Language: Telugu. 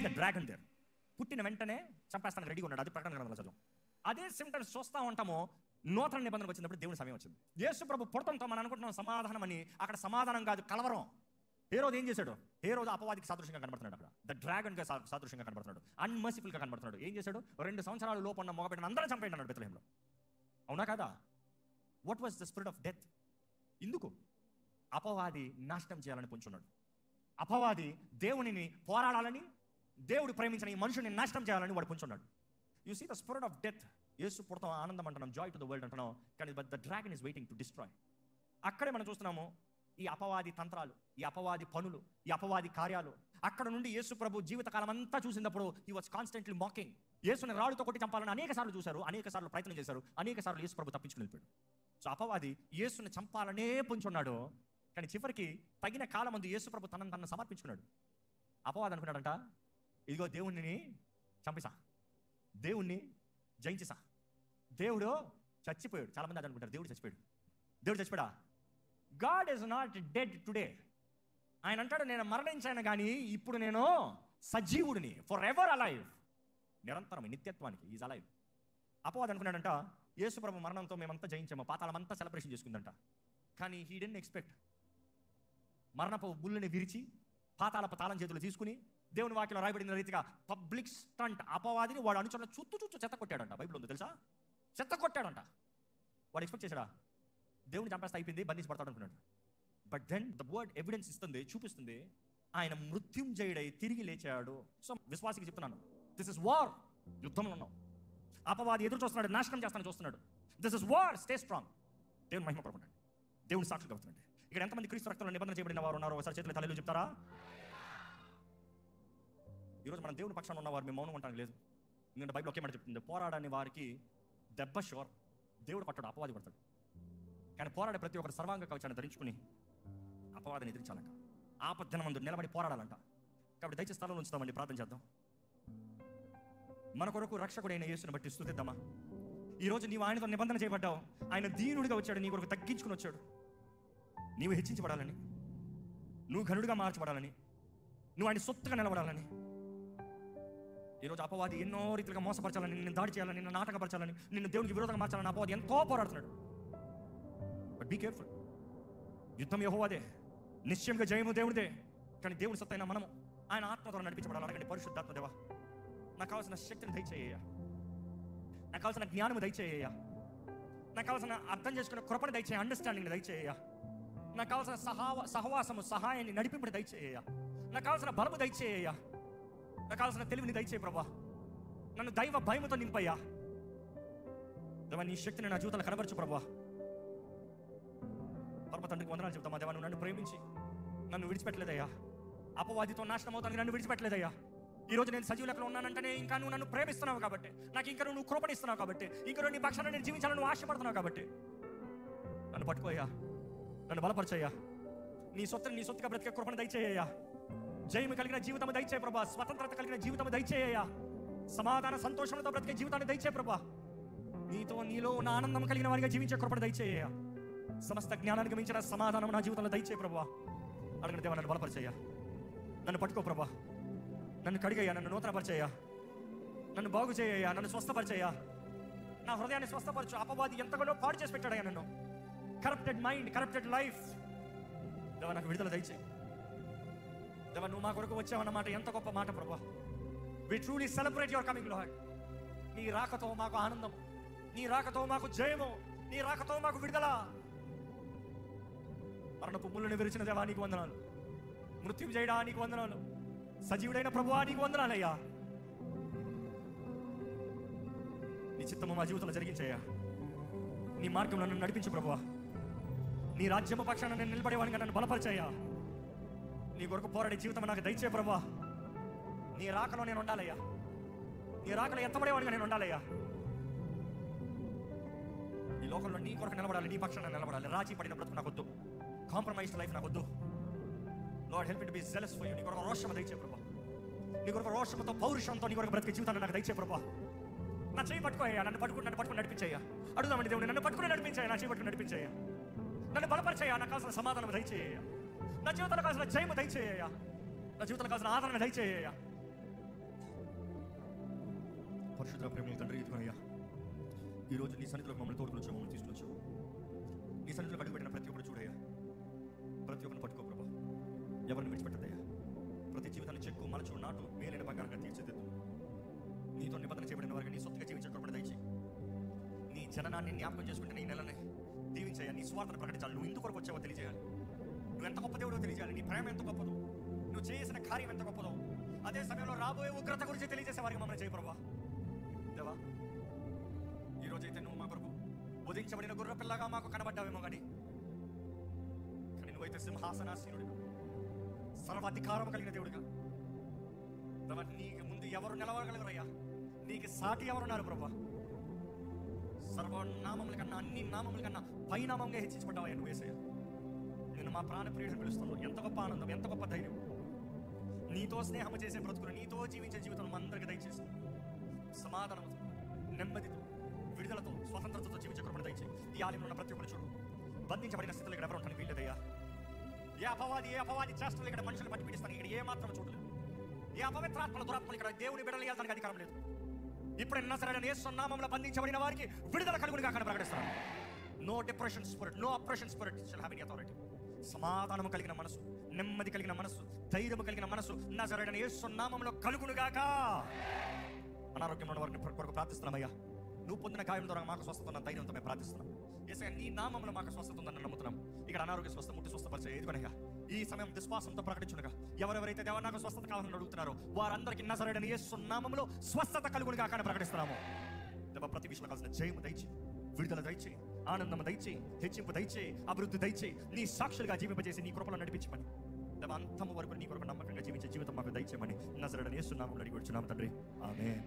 The dragon there. పుట్టిన వెంటనే చంపేస్తానికి రెడీగా ఉన్నాడు. అది ప్రకటన గ్రంథంలో చదువు. అదే సిమ్టమ్స్ చూస్తూ ఉంటాము. నూతన నిబంధనకు వచ్చినప్పుడు దేవుని సమయం వచ్చింది. యేసు ప్రభు పుడతంతో మనం అనుకుంటున్నాం సమాధానం అని. అక్కడ సమాధానం కాదు, కలవరం. హేరోదు ఏం చేశాడు? హేరోదు అపవాదికి సాదృశ్యంగా కనబడుతున్నాడు. అక్కడ ద డ్రాగన్ గా సాదృశ్యంగా కనబడుతున్నాడు. అన్మర్సిఫుల్ గా కనబడుతున్నాడు. ఏం చేశాడు? 2 సంవత్సరాల లోపు ఉన్న మగబిడ్డను అందరం చంపేయండి అన్నాడు బెత్లెహేంలో. అవునా కదా? What was the spirit of death? ఇందుకు అపవాది నాశనం చేయాలని పొంచున్నాడు. అపవాది దేవునిని పోరాడాలని, దేవుడు ప్రేమించిన ఈ మనుషుని నాశనం చేయాలని వాడు పొంచున్నాడు. You see the spirit of death. Yesu పుడతాం ఆనందం అంటున్నాం, జాయ్ టు ద వరల్డ్ అంటున్నాం, కానీ but the dragon is waiting to destroy. అక్కడే మనం చూస్తున్నాము ఈ అపవాది తంత్రాలు, ఈ అపవాది పనులు, ఈ అపవాది కార్యాలు. అక్కడ నుండి యేసు ప్రభు జీవితకాలం అంతా చూసినప్పుడు హీ వాజ్ కాన్స్టెంట్లీ మాకింగ్. యేసుని రాళ్ళతో కొట్టి చంపాలని అనేక సార్లు చూశారు, అనేక సార్లు ప్రయత్నం చేశారు, అనేక సార్లు యేసు ప్రభు తప్పించుకుని వెళ్ళిపోయాడు. సో అపవాది యేసుని చంపాలనే పొంచున్నాడు. కానీ చివరికి తగిన కాలం ముందు యేసు ప్రభు తనను సమర్పించుకున్నాడు. అపవాది అనుకున్నాడంట, ఇదిగో దేవుణ్ణి చంపిసా, దేవుణ్ణి జయించిసా, దేవుడు చచ్చిపోయాడు. చాలా మంది అది అనుకుంటారు, దేవుడు చచ్చిపోయాడు. దేవుడు చచ్చిపోయాడా? God is not dead today. ఆయన అంటాడు, నేను మరణించాను కానీ ఇప్పుడు నేను సజీవుడిని, ఫర్ ఎవర్ అలైవ్, నిరంతరం నిత్యత్వానికి ఈజ్ అలైవ్. అపవాది అనుకున్నాడంట, యేసు ప్రభు మరణంతో మేమంతా జయించాము, పాతాళమంతా సెలబ్రేషన్ చేసుకుందంట. కానీ హీ డిడ్ంట్ ఎక్స్పెక్ట్ మరణపు బుల్లని విరిచి పాతాళపు తాళం చేతులు తీసుకుని దేవుని వాక్యంలో రాయబడిన రీతిగా పబ్లిక్ స్టంట్ అపవాదిని వాడు అనుచరులు చుట్టూ చెత్త కొట్టాడంట. బైబిల్ ఉంది తెలుసా? చెత్త కొట్టాడంట. వాడు ఎక్స్పెక్ట్ చేశాడా? దేవుని చంపేస్తే అయిపోయింది, బంధించబడతాడు అనుకున్నాడు. But then the word evidence ఇస్తుంది, చూపిస్తుంది, ఆయన మృత్యుంజయుడై తిరిగి లేచాడు. సో విశ్వాసికి చెప్తున్నాను, దిస్ ఇస్ వార్. యుద్ధంలో ఉన్నాం. అపవాది ఎదురు చూస్తున్నాడు, నాశనం చేస్తానని చూస్తున్నాడు. This is war, stay strong. దేవుని మహిమ పడుకుంటాడు, దేవుని సాక్షులు అవుతుందండి. ఇక్కడ ఎంతమంది క్రీస్తు రక్తంలో నిబంధన చేయబడిన వారు ఉన్నారో ఒకసారి చేతులు తలలు చెప్తారా? ఈరోజు మనం దేవుని పక్షాన ఉన్నవారు మేము మౌనం ఉండడానికి లేదు. ఎందుకంటే బైబిల్ ఒకే మాట చెప్తుంది, పోరాడని వారికి దెబ్బ షోర్. దేవుడు పట్టాడు, అపవాది పడతాడు. కానీ పోరాడే ప్రతి ఒక్కరు సర్వాంగ కవచాన్ని ధరించుకుని అపవాదిని ఎదిరించాలంట. ఆపద్దనమందు నిలబడి పోరాడాలంట. కాబట్టి దయచేసి స్థలంలో ఉంచుతామండి, ప్రార్థన చేద్దాం. మన కొరకు రక్షకుడైన యేసుని బట్టి స్తుతిద్దామా? ఈరోజు నీవు ఆయనతో నిబంధన చేయబడ్డావు. ఆయన దీనుడిగా వచ్చాడు, నీ కొరకు తగ్గించుకుని వచ్చాడు. నీవు హెచ్చించబడాలని, నువ్వు ఘనుడిగా మార్చబడాలని, నువ్వు ఆయన సొత్తుగా నిలబడాలని. ఈరోజు అపవాది ఎన్నో రీతిగా మోసపరచాలని, నిన్ను దాడి చేయాలని, నిన్ను నాటకపరచాలని, నిన్ను దేవునికి విరోధంగా మార్చాలని అపవాది ఎంతో పోరాడుతున్నాడు. But be careful. యుద్ధం యెహోవాదే, నిశ్చయంగా జయము దేవుడిదే. కానీ దేవుని సత్తైన మనము ఆయన ఆత్మతో నడిపించబడాలి. అడగండి, పరిశుద్ధాత్మ దేవా, నాకు కావాల్సిన శక్తిని దయచేయ్యా, నాకు కావాల్సిన జ్ఞానము దయచేయ్యా, నాకు కావాల్సిన అర్థం చేసుకునే కృపణ దయచేయ, అండర్స్టాండింగ్ దయచేయ్యా, నాకు కావాల్సిన సహవాసము, సహాయాన్ని, నడిపింపుని దయచేయ్యా, నాకు కావాల్సిన బలము దయచేయ్యా, నాకు కావాల్సిన తెలివిని దయచేయ ప్రభా. నన్ను దైవ భయముతో నింపయ్యా. దేవా, నీ శక్తిని నా జీవితంలో కనబరచు ప్రభా. పరమ తండ్రికి వందనాలు చెప్తామా దేవా, నువ్వు నన్ను ప్రేమించి నన్ను విడిచిపెట్టలేదయ్యా. అపవాదితో నాశనం అవుతానికి నన్ను విడిచిపెట్టలేదయ్యా. ఈరోజు నేను సజీవ లెక్కలో ఉన్నానంటేనే ఇంకా నువ్వు నన్ను ప్రేమిస్తున్నావు కాబట్టి, నాకు ఇంకా నువ్వు కృపణిస్తున్నావు కాబట్టి, ఇంకా నీ పక్షాన నేను జీవించాలని నువ్వు ఆశపడుతున్నావు కాబట్టి నన్ను పట్టుకోయ్యా, నన్ను బలపరచయ్యా. నీ సొత్తుగా బ్రతికే కృపణ దయచేయ్యా. జయము కలిగిన జీవితం దయచేయ ప్రభా. స్వతంత్రత కలిగిన జీవితం దయచేయ్యా. సమాధాన సంతోషంతో బ్రతికే జీవితాన్ని దయచేయ ప్రభా. నీలో ఉన్న ఆనందం కలిగిన వారిగా జీవించే కృపణ దయచేయ్యా. సమస్త జ్ఞానానికి మించిన సమాధానం నా జీవితంలో దయచేయ ప్రభా. అడగని దేవా, నన్ను బలపరిచయ్యా, నన్ను పట్టుకో ప్రభా, నన్ను కడిగయ్యా, నన్ను నూతనపరిచయ్యా, నన్ను బాగు చేయయ్యా, నన్ను స్వస్థపరిచయ్యా, నా హృదయాన్ని స్వస్థపరచు. అపవాది ఎంతగానో పాడు చేసి పెట్టాడయ్యా నన్ను. Corrupted mind, corrupted life. దేవా, నాకు విడుదల దయచేయి. దేవా, నువ్వు మా కొరకు వచ్చావన్నమాట ఎంత గొప్ప మాట ప్రభా. We truly celebrate your coming lord. నీ రాకతో మాకు ఆనందం, నీ రాకతో మాకు జయము, నీ రాకతో మాకు విడుదల. మరణపు ముళ్ళను విరిచిన దేవా నీకు వందనాలు, మృత్యు చేయడా నీకు వందనాలు, సజీవుడైన ప్రభువా నీకు వందనాలయ్యా. నీ చిత్తము మా జీవితంలో జరిగించయ్యా. నీ మార్గంలో నన్ను నడిపించు ప్రభువా. నీ రాజ్యము పక్షాన నేను నిలబడేవాడిగా నన్ను బలపరిచయ్యా. నీ కొరకు పోరాడే జీవితం నాకు దయచే ప్రభా. నీ రాకలో నేను ఉండాలయ్యా, నీ రాకలో ఎత్తబడేవాడిగా నేను ఉండాలయ్యా. ఈ లోకంలో నీ కొరకు నిలబడాలి, నీ పక్షాన నిలబడాలి. రాజీ పడిన బ్రతుకు నాకు వద్దు, కాంప్రమైజ్డ్ లైఫ్ నాకు వద్దు. Lord help me to be jealous for you. నీ కొరకు రోషము దయచే ప్రభా. నీ కొరకు రోషముతో, పౌరుషంతో నీ కొరకు బ్రతికే జీవితాన్ని నాకు దయచే ప్రభా. నా చేయి పట్టుకోయ్యా, నన్ను పట్టుకుని నడిపించయ్యా. అడుగుదామండి దేవుని, నన్ను పట్టుకుని నడిపించయ్యా, నా చేయి పట్టుకుని నడిపించయ్యా, నన్ను బలపరిచయ్యా. నాకు కావాల్సిన సమాధానం దయచేయ్యా, నా జీవితంలో కావాల్సిన జయము దయచేయ్యా, నా జీవితంలో కావాల్సిన ఆదరణ దయచేయ్యా. పరిశుద్ధ ప్రేమల తండ్రి, ఇదిగోనయ్యా ఈరోజు నీ సన్నిధిలోకి మమ్మల్ని తోడుకొచ్చావు, మమ్మల్ని తీసుకొచ్చావు. నీ సన్నిధిలోకి అడుగుపెట్టిన ప్రతి ఒక్కరు చూడయ్యా, ప్రతి ఒక్కరిని పట్టుకో ప్రభా, ఎవరిని విడిచిపెట్టదయ్యా. ప్రతి జీవితాన్ని చెక్కు, మలచు, నాటు, మేలైన బంగారంగా తీర్చిదిద్దు. నీతో నిబంధన చేయబడిన వారికి నీ సొత్తుగా జీవించే కృపను దయచేయి. నీ జననాన్ని జ్ఞాపకం చేసుకుంటే నీ నెలని దీవించయ్యా. నీ స్వార్థను ప్రకటించాలి. నువ్వు ఇందుకు కొరకు వచ్చావో తెలియజేయాలి. నువ్వు ఎంత గొప్ప దేవుడో తెలియజేయాలి. నీ ప్రేమ ఎంత గొప్పదో, నువ్వు చేసిన కార్యం ఎంత గొప్పదో, అదే సమయంలో రాబోయే ఉగ్రత గురించి తెలియజేసే వారికి మమ్మల్ని చేయి ప్రభా. దేవా, ఈరోజైతే నువ్వు మా కొరకు ఉదయించబడిన గుర్ర పిల్లగా మాకు కనబడ్డావేమో కానీ నువ్వైతే సింహాసనాసీనుడిగా, సర్వాధికారం కలిగిన దేవుడిగా, నీకు ముందు ఎవరు నిలవగలరయ్యా? నీకు సాటి ఎవరున్నారు ప్రభా? సర్వనామముల కన్నా, అన్ని నామముల కన్నా పైనామంగా హెచ్చించబడ్డావయ్యా నువ్వు యేసయ్యా. నేను మా ప్రాణ ప్రియుడిని పిలుస్తున్నాను. ఎంత గొప్ప ఆనందం, ఎంత గొప్ప ధైర్యం. నీతో స్నేహం చేసే బ్రతుకులు, నీతో జీవించే జీవితం మా అందరికీ దయచేసి సమాధానంతో, నెమ్మదితో, విడుదలతో, స్వతంత్రతతో జీవించే కృపను దయచేసి. ఈ ఆలయంలో ఉన్న ప్రతి ఒక్కరు చూడు, బంధించబడిన స్థితిలో ఇక్కడ ఎవరు ఉంటాను వీళ్ళదయ్యా. ఏ అపవాది చేష్టలు ఇక్కడ మనుషులు పట్టి పీడిస్తాను ఇక్కడ ఏ మాత్రం చూడలేదు. ఏ అపవిత్రాత్మల దురాత్మలు ఇక్కడ దేవుని బిడ్డలు దానికి అధికారం లేదు. ఇప్పుడు నజరేయుడైన యేసు నామములో బంధించబడిన వారికి విడుదల కలుగునుగా అక్కడ ప్రకటిస్తాను. No depression spirit, no oppression spirit shall have any authority. సమాధానము కలిగిన మనసు, నెమ్మది కలిగిన మనసు, ధైర్యము కలిగిన మనసు నజరేయుడైన యేసు నామములో కలుగునుగాక. అనారోగ్యంలో ఉన్న వారిని కొరకు ప్రార్థిస్తున్నామయ్యా. నువ్వు పొందిన గాయం ద్వారా మాకు స్వస్థత ఉన్న ధైర్యంతో మేము ప్రార్థిస్తున్నాం. యేసయ్యా, నీ నామములో మాకు స్వస్థత ఉందని నమ్ముతున్నాం. ఇక్కడ అనారోగ్య స్వస్థ ముట్టి స్వస్థపరిచే ఎదుగునయ్యా. ఈ సమయం విశ్వాసంతో ప్రకటించునుగా. ఎవరెవరైతే దేవా నాకు స్వస్థత కావాలని అడుగుతున్నారో వారందరికీ నజరేయుడైన యేసు నామములో స్వస్థత కలుగునుగా కానీ ప్రకటిస్తున్నాము. దేవా, ప్రతి విషయంలో కావాల్సిన జయము దయచేయి, విడుదల దయచేయి, ఆనందం దయచేయి, హెచ్చింపు దయచేయి, అభివృద్ధి దయచేయి. నీ సాక్షులుగా జీవింపజేసి నీ కృపలో నడిపించమని, దేవా అంతము వరకు నీ కొరకు నమ్మకంగా జీవించే జీవితం మాకు దయచేయమని నజరేయుడైన యేసు నామములో అడిగి వచ్చున్నాము తండ్రి. ఆమేన్.